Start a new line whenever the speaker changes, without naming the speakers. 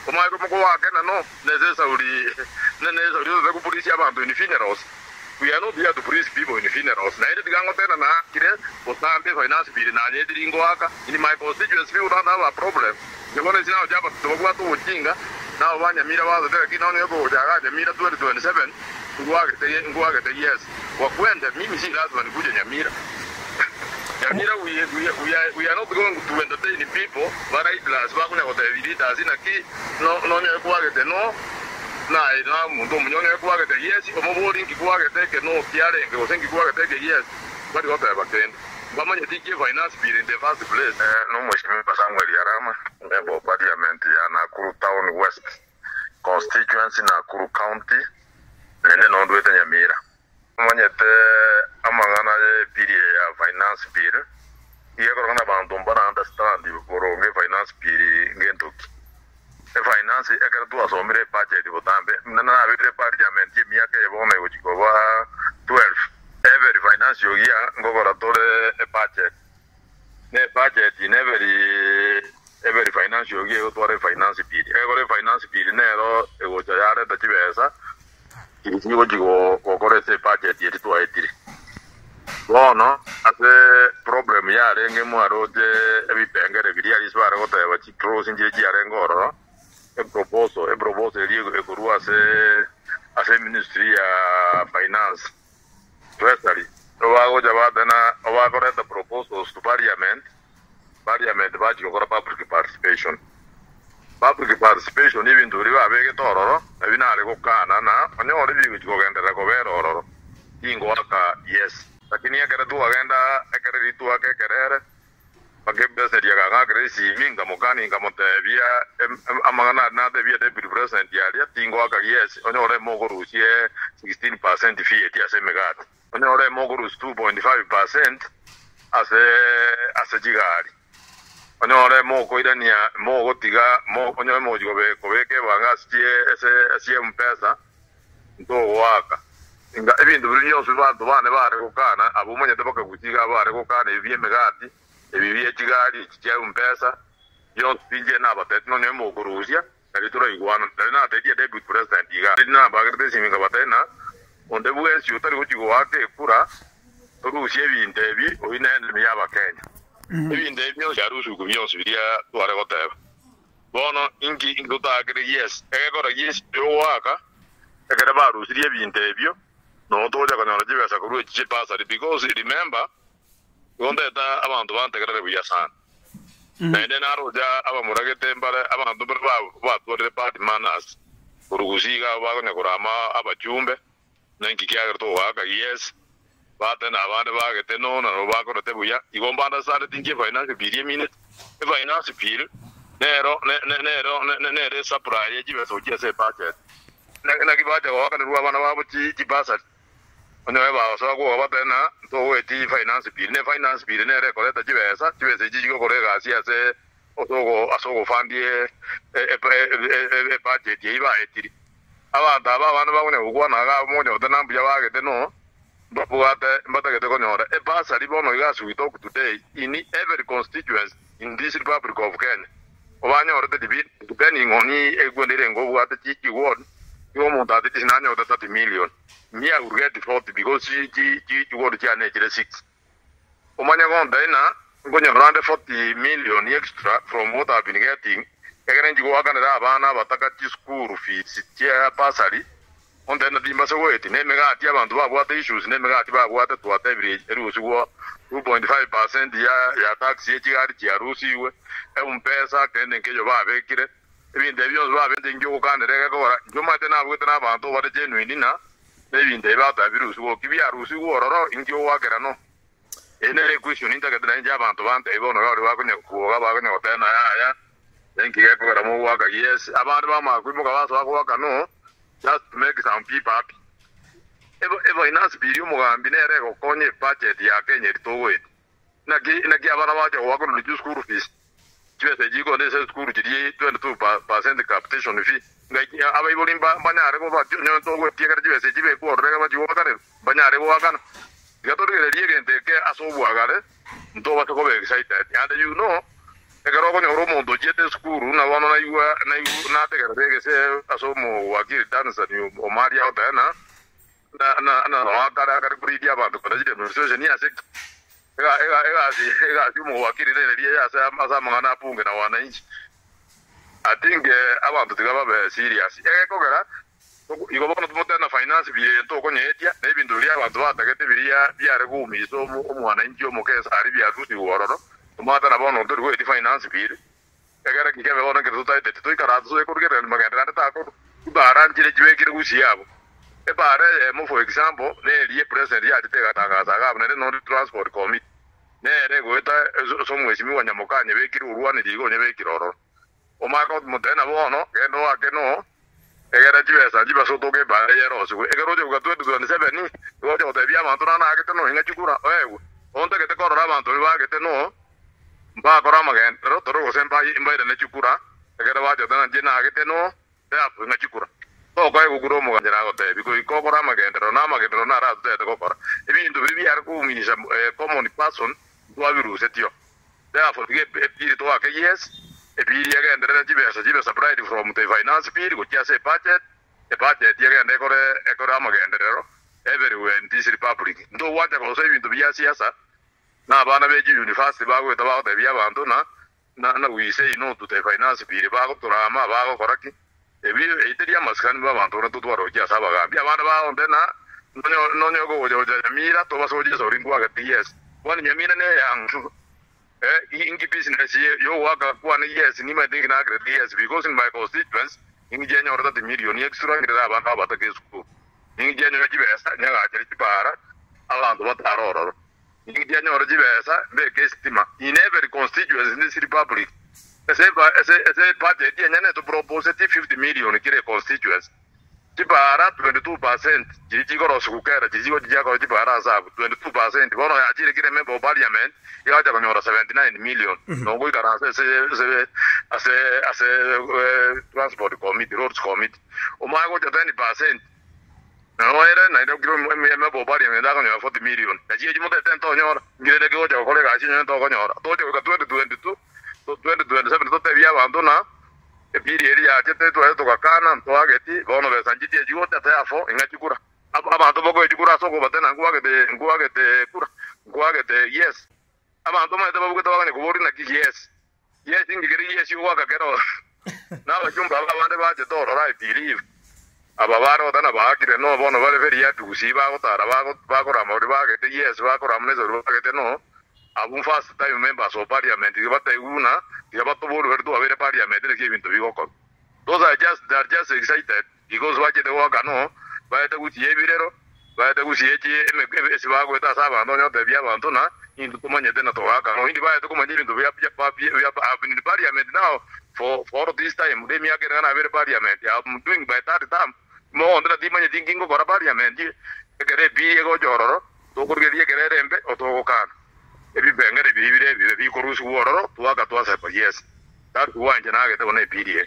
Como como wake na no necessary necessary ku police abantu in funerals. We are not here to police people in funerals. Na ile digango tena na kile otambe finance bill na ile diringo aka in my constituency we don't have a problem. The one is now jaba to kwa to ujinga na wanyamira wazo tena kinaona yuko jaga Nyamira 2027 ngwage te yes. Kwa kwenda mimi si lazima nikuje Nyamira. Nyamira we are not going to entertain people but I plus ba kuna kwa vidita sina ki no ngwage te no na ina muntu munyone kwage te yes omo bori ngwage te ke no kiare ngo sengi kwage te ke yes bali wata bakende bamanye tiki finance bill in the first place no mheshimiwa Samuel Yarama member of parliament ya Nakuru Town West constituency Nakuru County nende no ndwete Nyamira manye te amangana ye bill ya finance bill iye korona bantu mbana understand boronge finance bill ngendoki finance ekera tu asomire budget botambe nana abire parliament ye miaka yebone uchikoba 12 every finance year ngogora tole budget ne budget in every finance year tole finance bill egore finance bill nero egocha yare tachibesa kirigo jigo kokore se budget ye tu aitiri bono ase problem yare ngemwaro je ebipengere biria liswara goteba chi cross nje yare ngoro a proposal liego ekurua ase ministry ya finance treasury owago jabada na owago reta proposals to parliament baji kokora public participation even to riba bege tororo ebinare kokana na onyore bigo chikogendera kobero ororo ingo aka yes lakini agera tu agenda agera ritu akekerere pakebese dia gaga gresi minga mokani ngamotebia amangana na debia de president ya tingo aka yes onyore mogorusie 16% fee ya semegat onyore mogorus 2.5% ase jigari onyore mokoidania mogotiga onyore mojigobe kobeke banga sie mpesa ndo waka inga ebintu byo bantu bane bare kokana abumanye tebaka gutiga bare kokana ebie megati ebibiye kigali kijya umpesa yo pinje na batet no nyemo kurusia kalitura igwana na tedia deputy president iga na bagerde siminga batena onde buesi utari kujigo wake kura rusia bindebi oine ndimi yaba Kenya bindebi yo yarusu kubyo sibiria tware goteba bono inguta agre yes egora yes yo waka egera barusirie bindebyo no toja kana rajibesa kuru chipasa because remember gondeta abantu bantegerere buyasana nende naroja abamuragete mbare abantu batwore party manners kurugusiga bagone kurama abachumbe nenkikiagerto waka yes batena abande bagete no na bakorete buya igombanda sare tinje finance bill minute finance bill nero supply jibeso jese budget na kibaje waka ruwa bana babo chibasa onye ba so ko batena to weti finance bill ne rekoleta jibesa jigo korega ase asogo fandie budget iba etiri abantu abana babone ugwana ga monyo tena mbya bagete no babuate mbatagete konyora basa libono igasu we talk today in every constituency in this Republic of Kenya obanyora the debate depending on egwendere ngo buate chi ward yo monta de tinanyo de 30 million me I will get 40 because she ward cha ne 6 omanya gonda ina ngonya around 40 million extra from what I've been getting egerenji go agana abana bataka chi school fees cha pasari on the dimba so wait ne megati abantu babwate issues ne megati babwate to average erusugo 2.5% ya tax ye chigari cha rusiwe pesa kende nkejo babekire ebinde byo babende ngiyo kandereka ko njuma tena bwete na abantu bade genuine na ebinde bata birusugo kibya rusugo ororo ngiyo wagera no ene question intakatena nje abantu bante ibono ga bakonye kuoga bakonye otena ya enkiye ko ra mo waga yes abantu bamakwimo kabaso bakwaka no just to make some people happy evo finance bill mugambi nere ko konye budget ya Kenya ritowe nagi abana baje wako no school fees twese jigo ne se school jiri 22% capitation fee ngai aba ibolimba banyare ko ba nyo to ko tiega twese jibe ko rega ba jiwo kare banyare ko akana gato re riege ke aso buagare ndo ba ko be excited and you know egero ko nyoro mondo jete skuru na wono na iwa na te gere se asomo wakiri dansa ni o mari out na wakara kare bridia ba to kare de so ni ase ega si mo wakiri ne ria ya sa mangana punge na wananchi. I think abantu tigaba be serious ko gara igo bono tumote na finance bire to ko nyetia na ibindu ria abantu batagete biria biare gumizo umwananchi omukesa ari bia tusi wororo tumata na bono ndu di finance bire kagara kikebe bono ke tutai to ikara so ko ke maganda ta ko bara njire jibe kire gusiabo e bare mo for example ne rie president ya te ga tangaza ga ne no transport committee ne re go eta so mwezi wa nyamukanye be kire urwane digo ne be kiroro o ma ko mutena bono ke no ake no egera jibesa jiba so to ke bare yero so egero jo ga 2027 ni go jo te bia mantura na ke no inga chukura ewe onte ke te korora bantu ba ke te no ba kora magen ro to ro sempa imba ne chukura egera wa jo na jina ke te no te apu inga chukura to ko e guro mo ga jina go te bi ko kora magen ro na ra te ko kora e bi ndu bi ar ku mi common person do aviru setio te afu ke bi to ake yes e bi ya ga ndere jibesa pride from the finance peer go just a budget ya ga ndekore amagen ndero everywhere in this republic ndo wacha ko so ibintu bya siasa na bana beji university bago etaba de bya bantu na we say no to the finance peer bago turama bago koraki e bi eteria maskan ba bantu na tutwaro ya saba ga bya bana ba onde na no go jo mira to baso je so ringwa ga ts wani nyamina ne yang ingi business yo waka kwa ni yes ni ma think na great yes because in my constituents ingi jenyo orda de million extra ngi da ba ba ta kesku ingi jenyo jibesa nya ga jeri para abantu bataroro ingi jenyo orda jibesa be kestima in every constituency in this republic ese budget nya ne to propose 50 million kire constituents jibara 22% jiji ko rosukera jiji ko jija jibara sabu 22% bono ya jire kire member parliament ya ja konyora 79 million no go ikara ase transport committee roads committee o ma go 20% no era na ndo kiro member parliament da konyora 40 million na jiji mo tete to nyora ngire ke go ja ko le ga chinyo to konyora to je ko 2022 to 2027 to te via abandona e piri ya chete to kakana to ageti bono be sanjiti jigo te afo ingachukura abantu boko ejukura soko batena nguagete yes abantu ma te babuke to bagane kubori na yes ingigeri yes yuwa ka kero na bajumba abande baje to I believe ababaro dana bagire no bono vale veri ya tusi ba gotara ba gora mori bagete yes ba gora mne zo bagete no abun fast time members of parliament que bata una que bato bolu verdu a ver parliament de que vinto bigo ko those are just excited because waje de waka no ba ta guti ebirero ba ta guti eji ese ba go ta saba no nyo de bia bantu na indu ko manye de na to waka no indi ba ta ko manye vinto bia in parliament now for this time de mi agere na ver parliament I'm doing by that time mo ondra di manye thinking ko parliament e gere bi go jororo to ko ge gere rembe o to kan ebi bengere bi korusu wororo tuaga tuasa pa yes that one jana ga to na pdie